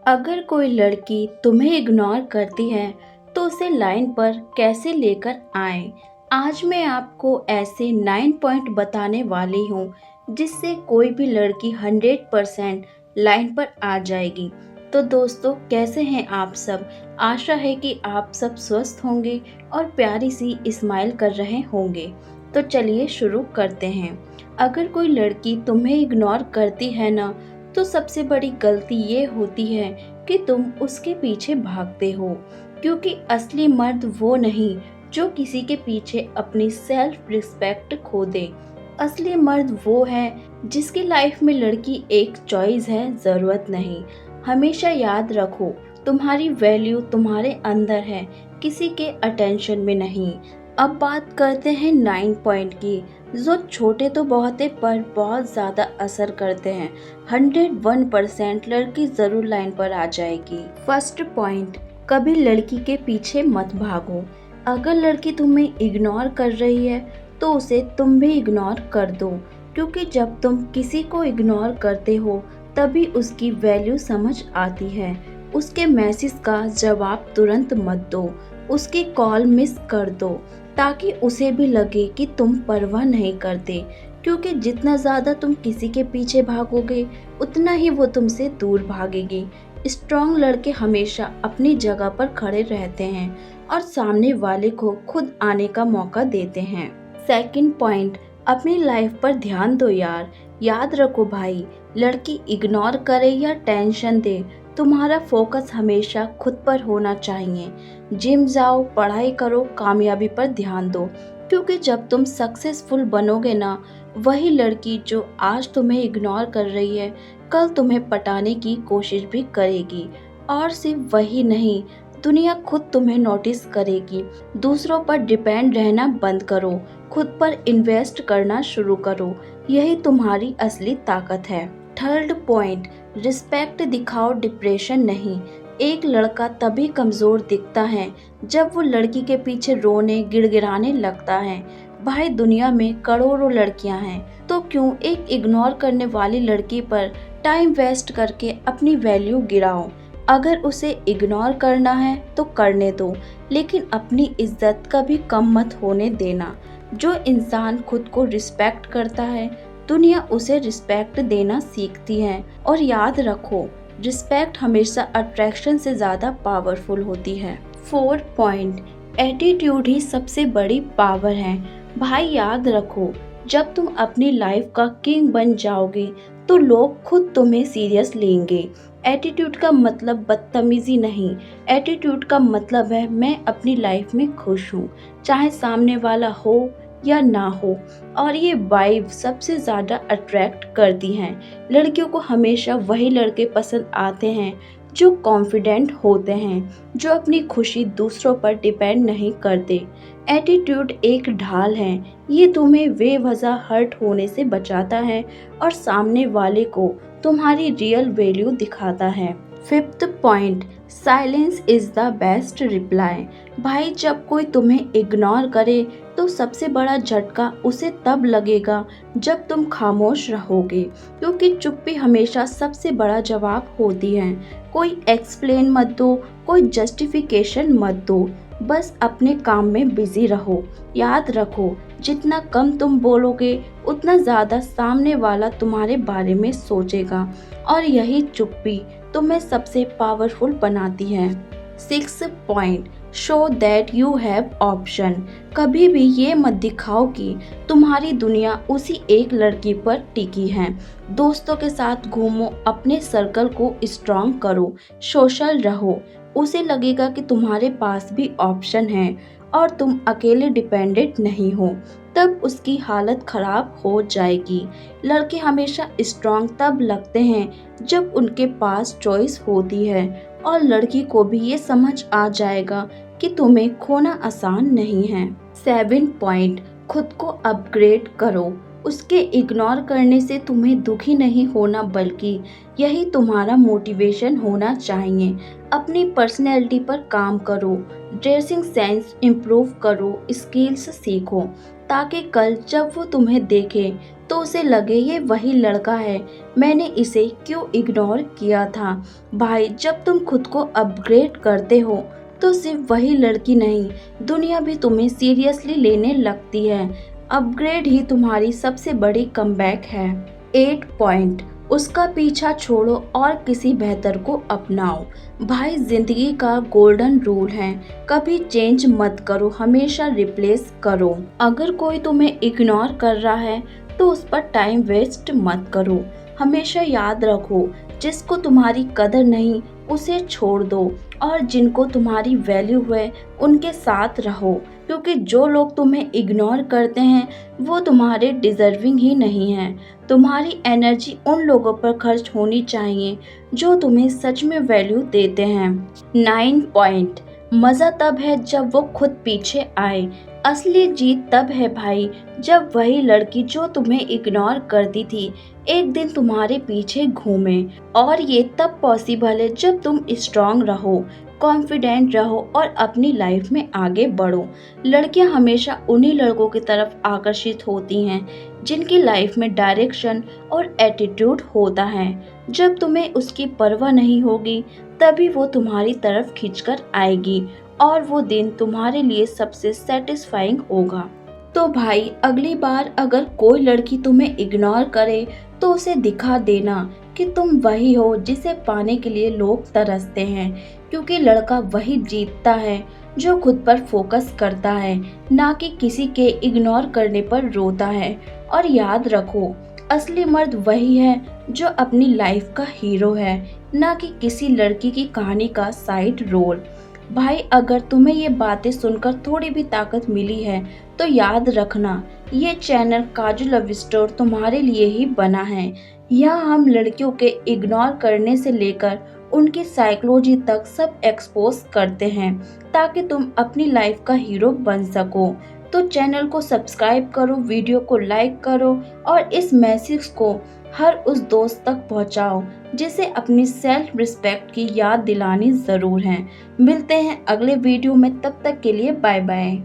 अगर कोई लड़की तुम्हें इग्नोर करती है तो उसे लाइन पर कैसे लेकर आए। आज मैं आपको ऐसे 9 पॉइंट बताने वाली हूँ जिससे कोई भी लड़की 100% लाइन पर आ जाएगी। तो दोस्तों, कैसे हैं आप सब। आशा है कि आप सब स्वस्थ होंगे और प्यारी सी स्माइल कर रहे होंगे। तो चलिए शुरू करते हैं। अगर कोई लड़की तुम्हें इग्नोर करती है ना, तो सबसे बड़ी गलती ये होती है कि तुम उसके पीछे भागते हो, क्योंकि असली मर्द वो नहीं जो किसी के पीछे अपनी सेल्फ रिस्पेक्ट खो दे। असली मर्द वो है जिसकी लाइफ में लड़की एक चॉइस है, जरूरत नहीं। हमेशा याद रखो, तुम्हारी वैल्यू तुम्हारे अंदर है, किसी के अटेंशन में नहीं। अब बात करते हैं 9 पॉइंट की, जो छोटे तो बहुत है पर बहुत ज़्यादा असर करते हैं। 101% लड़की ज़रूर लाइन पर आ जाएगी। फर्स्ट पॉइंट, कभी लड़की के पीछे मत भागो। अगर लड़की तुम्हें इग्नोर कर रही है तो उसे तुम भी इग्नोर कर दो, क्योंकि जब तुम किसी को इग्नोर करते हो तभी उसकी वैल्यू समझ आती है। उसके मैसेज का जवाब तुरंत मत दो, उसकी कॉल मिस कर दो, ताकि उसे भी लगे कि तुम परवाह नहीं करते। क्योंकि जितना ज़्यादा तुम किसी के पीछे भागोगे उतना ही वो तुमसे दूर भागेगी। स्ट्रॉन्ग लड़के हमेशा अपनी जगह पर खड़े रहते हैं और सामने वाले को खुद आने का मौका देते हैं। सेकंड पॉइंट, अपनी लाइफ पर ध्यान दो यार। याद रखो भाई, लड़की इग्नोर करे या टेंशन दे, तुम्हारा फोकस हमेशा खुद पर होना चाहिए। जिम जाओ, पढ़ाई करो, कामयाबी पर ध्यान दो, क्योंकि जब तुम सक्सेसफुल बनोगे ना, वही लड़की जो आज तुम्हें इग्नोर कर रही है कल तुम्हें पटाने की कोशिश भी करेगी। और सिर्फ वही नहीं, दुनिया खुद तुम्हें नोटिस करेगी। दूसरों पर डिपेंड रहना बंद करो, खुद पर इन्वेस्ट करना शुरू करो, यही तुम्हारी असली ताकत है। थर्ड पॉइंट, रिस्पेक्ट दिखाओ, डिप्रेशन नहीं। एक लड़का तभी कमज़ोर दिखता है जब वो लड़की के पीछे रोने गिड़गिड़ाने लगता है। भाई, दुनिया में करोड़ों लड़कियां हैं, तो क्यों एक इग्नोर करने वाली लड़की पर टाइम वेस्ट करके अपनी वैल्यू गिराओ। अगर उसे इग्नोर करना है तो करने दो, लेकिन अपनी इज्जत कभी कम मत होने देना। जो इंसान खुद को रिस्पेक्ट करता है, दुनिया उसे रिस्पेक्ट देना सीखती है। और याद रखो, रिस्पेक्ट हमेशा अट्रैक्शन से ज़्यादा पावरफुल होती है। फोर्थ पॉइंट, एटीट्यूड ही सबसे बड़ी पावर है। भाई याद रखो, जब तुम अपनी लाइफ का किंग बन जाओगे तो लोग खुद तुम्हें सीरियस लेंगे। एटीट्यूड का मतलब बदतमीजी नहीं, एटीट्यूड का मतलब है मैं अपनी लाइफ में खुश हूँ, चाहे सामने वाला हो या ना हो। और ये वाइब सबसे ज़्यादा अट्रैक्ट करती हैं। लड़कियों को हमेशा वही लड़के पसंद आते हैं जो कॉन्फिडेंट होते हैं, जो अपनी खुशी दूसरों पर डिपेंड नहीं करते। एटीट्यूड एक ढाल है, ये तुम्हें बेवजह हर्ट होने से बचाता है और सामने वाले को तुम्हारी रियल वैल्यू दिखाता है। Fifth point, silence is the best reply. भाई, जब कोई तुम्हें इग्नोर करे तो सबसे बड़ा झटका उसे तब लगेगा जब तुम खामोश रहोगे, क्योंकि चुप्पी हमेशा सबसे बड़ा जवाब होती है। कोई एक्सप्लेन मत दो, कोई जस्टिफिकेशन मत दो, बस अपने काम में बिजी रहो। याद रखो, जितना कम तुम बोलोगे उतना ज़्यादा सामने वाला तुम्हारे बारे में सोचेगा, और यही चुप्पी तुम्हें सबसे पावरफुल बनाती है। Six point, show that you have option. कभी भी ये मत दिखाओ कि तुम्हारी दुनिया उसी एक लड़की पर टिकी है। दोस्तों के साथ घूमो, अपने सर्कल को स्ट्रॉन्ग करो, सोशल रहो, उसे लगेगा कि तुम्हारे पास भी ऑप्शन है और तुम अकेले डिपेंडेंट नहीं हो, तब उसकी हालत खराब हो जाएगी। लड़के हमेशा स्ट्रॉन्ग तब लगते हैं जब उनके पास चॉइस होती है, और लड़की को भी ये समझ आ जाएगा कि तुम्हें खोना आसान नहीं है। 7 पॉइंट, खुद को अपग्रेड करो। उसके इग्नोर करने से तुम्हें दुखी नहीं होना, बल्कि यही तुम्हारा मोटिवेशन होना चाहिए। अपनी पर्सनैलिटी पर काम करो, ड्रेसिंग सेंस इम्प्रूव करो, स्किल्स सीखो, ताकि कल जब वो तुम्हें देखे तो उसे लगे ये वही लड़का है, मैंने इसे क्यों इग्नोर किया था। भाई जब तुम खुद को अपग्रेड करते हो तो सिर्फ वही लड़की नहीं, दुनिया भी तुम्हें सीरियसली लेने लगती है। अपग्रेड ही तुम्हारी सबसे बड़ी कमबैक है। 8 पॉइंट, उसका पीछा छोड़ो और किसी बेहतर को अपनाओ। भाई जिंदगी का गोल्डन रूल है, कभी चेंज मत करो, हमेशा रिप्लेस करो। अगर कोई तुम्हें इग्नोर कर रहा है तो उस पर टाइम वेस्ट मत करो। हमेशा याद रखो, जिसको तुम्हारी कदर नहीं उसे छोड़ दो और जिनको तुम्हारी वैल्यू है उनके साथ रहो, क्योंकि जो लोग तुम्हें इग्नोर करते हैं वो तुम्हारे डिजर्विंग ही नहीं हैं। तुम्हारी एनर्जी उन लोगों पर खर्च होनी चाहिए जो तुम्हें सच में वैल्यू देते हैं। 9 पॉइंट, मज़ा तब है जब वो खुद पीछे आए। असली जीत तब है भाई जब वही लड़की जो तुम्हें इग्नोर करती थी एक दिन तुम्हारे पीछे घूमे। और ये तब पॉसिबल है जब तुम स्ट्रांग रहो, कॉन्फिडेंट रहो और अपनी लाइफ में आगे बढ़ो। लड़कियां हमेशा उन्हीं लड़कों की तरफ आकर्षित होती हैं जिनकी लाइफ में डायरेक्शन और एटीट्यूड होता है। जब तुम्हें उसकी परवाह नहीं होगी तभी वो तुम्हारी तरफ खींचकर आएगी और वो दिन तुम्हारे लिए सबसे सेटिस्फाइंग होगा। तो भाई अगली बार अगर कोई लड़की तुम्हें इग्नोर करे तो उसे दिखा देना कि तुम वही हो जिसे पाने के लिए लोग तरसते हैं, क्योंकि लड़का वही जीतता है जो खुद पर फोकस करता है, ना कि किसी के इग्नोर करने पर रोता है। और याद रखो, असली मर्द वही है जो अपनी लाइफ का हीरो है, ना कि किसी लड़की की कहानी का साइड रोल। भाई अगर तुम्हें ये बातें सुनकर थोड़ी भी ताकत मिली है तो याद रखना, ये चैनल काजू लव स्टोर तुम्हारे लिए ही बना है। यहाँ हम लड़कियों के इग्नोर करने से लेकर उनकी साइकोलॉजी तक सब एक्सपोज करते हैं ताकि तुम अपनी लाइफ का हीरो बन सको। तो चैनल को सब्सक्राइब करो, वीडियो को लाइक करो और इस मैसेज को हर उस दोस्त तक पहुंचाओ जिसे अपनी सेल्फ रिस्पेक्ट की याद दिलानी ज़रूर है। मिलते हैं अगले वीडियो में, तब तक के लिए बाय बाय।